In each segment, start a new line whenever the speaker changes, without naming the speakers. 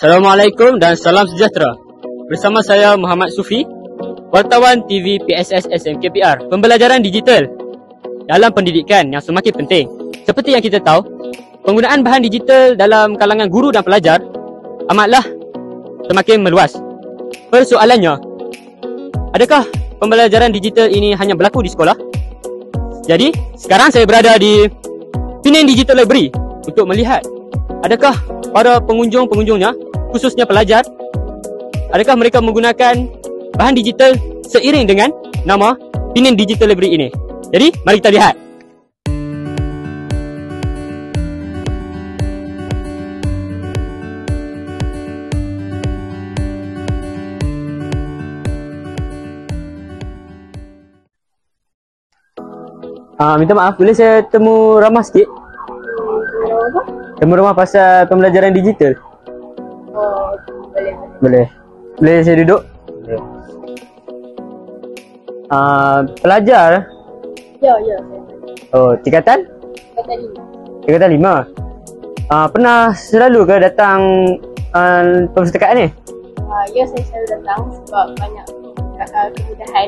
Assalamualaikum dan salam sejahtera. Bersama saya Muhammad Sufi, wartawan TV PSS SMKPR. Pembelajaran digital dalam pendidikan yang semakin penting. Seperti yang kita tahu, penggunaan bahan digital dalam kalangan guru dan pelajar amatlah semakin meluas. Persoalannya, adakah pembelajaran digital ini hanya berlaku di sekolah? Jadi, sekarang saya berada di Penang Digital Library untuk melihat adakah para pengunjung-pengunjungnya, khususnya pelajar, adakah mereka menggunakan bahan digital seiring dengan nama Penang Digital Library ini. Jadi, mari kita lihat. Minta maaf, boleh saya temu ramah sikit? Temu ramah pasal pembelajaran digital.
Oh, boleh.
Boleh. Boleh saya duduk? Boleh. Pelajar?
Ya.
Oh, tingkatan?
Tingkatan
5.
5.
Pernah selalu ke datang perpustakaan ni?
Ya, saya selalu datang sebab banyak kemudahan.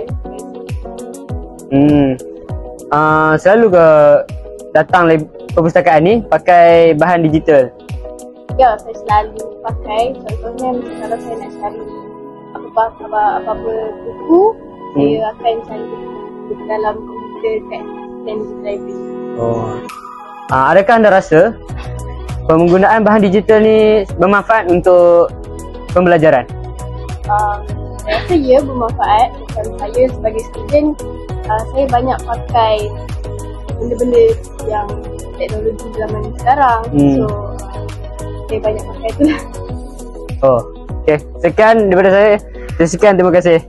Selalu ke datang perpustakaan ni pakai bahan digital?
Ya, saya selalu pakai. Contohnya kalau saya nak cari apa-apa buku, saya akan cari buku dalam komputer kat Penang Digital Library.
Adakah anda rasa penggunaan bahan digital ni bermanfaat untuk pembelajaran?
Saya rasa ya, bermanfaat. Macam saya sebagai student, saya banyak pakai benda-benda yang teknologi zaman sekarang. So, saya banyak pakai tu lah.
Okay. Sekian daripada saya. Sekian, terima kasih.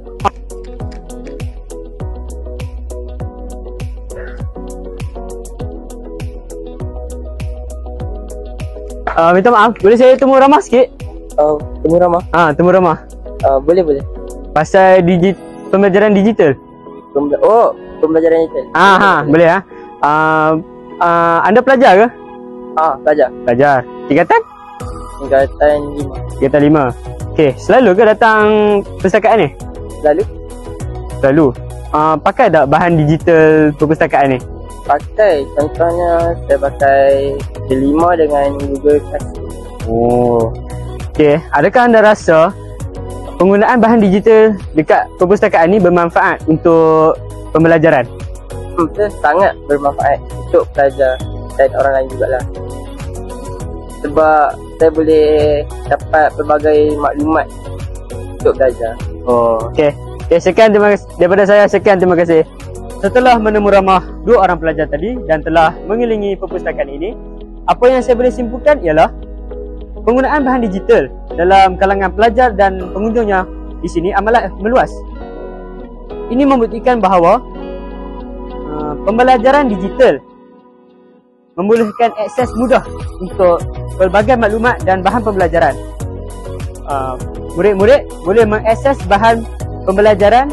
Minta maaf, boleh saya temu ramah sikit?
Temu ramah?
Temu ramah.
Boleh.
Pasal pembelajaran digital.
Pembelajaran digital.
Boleh anda pelajar ke?
Pelajar.
Pelajar. Tingkatan?
Tingkatan 5.
Tingkatan 5. Okey, selalu ke datang perpustakaan ni? Selalu. Pakai tak bahan digital perpustakaan ni?
Pakai. Contohnya saya pakai D5 dengan Google Classroom.
Okey, adakah anda rasa penggunaan bahan digital dekat perpustakaan ni bermanfaat untuk pembelajaran?
Sangat bermanfaat untuk pelajar dan orang lain jugalah. Sebab saya boleh dapat pelbagai maklumat untuk belajar.
Okey, sekian, terima kasih. Daripada saya, sekian, terima kasih. Setelah menemu ramah 2 orang pelajar tadi dan telah mengelilingi perpustakaan ini, apa yang saya boleh simpulkan ialah penggunaan bahan digital dalam kalangan pelajar dan pengunjungnya di sini amatlah meluas. Ini membuktikan bahawa pembelajaran digital membolehkan akses mudah untuk pelbagai maklumat dan bahan pembelajaran. Murid-murid boleh mengakses bahan pembelajaran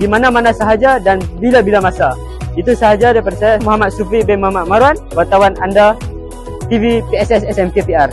di mana-mana sahaja dan bila-bila masa. Itu sahaja daripada saya, Muhammad Sufi bin Muhammad Marwan, wartawan anda TV PSS SMKPR.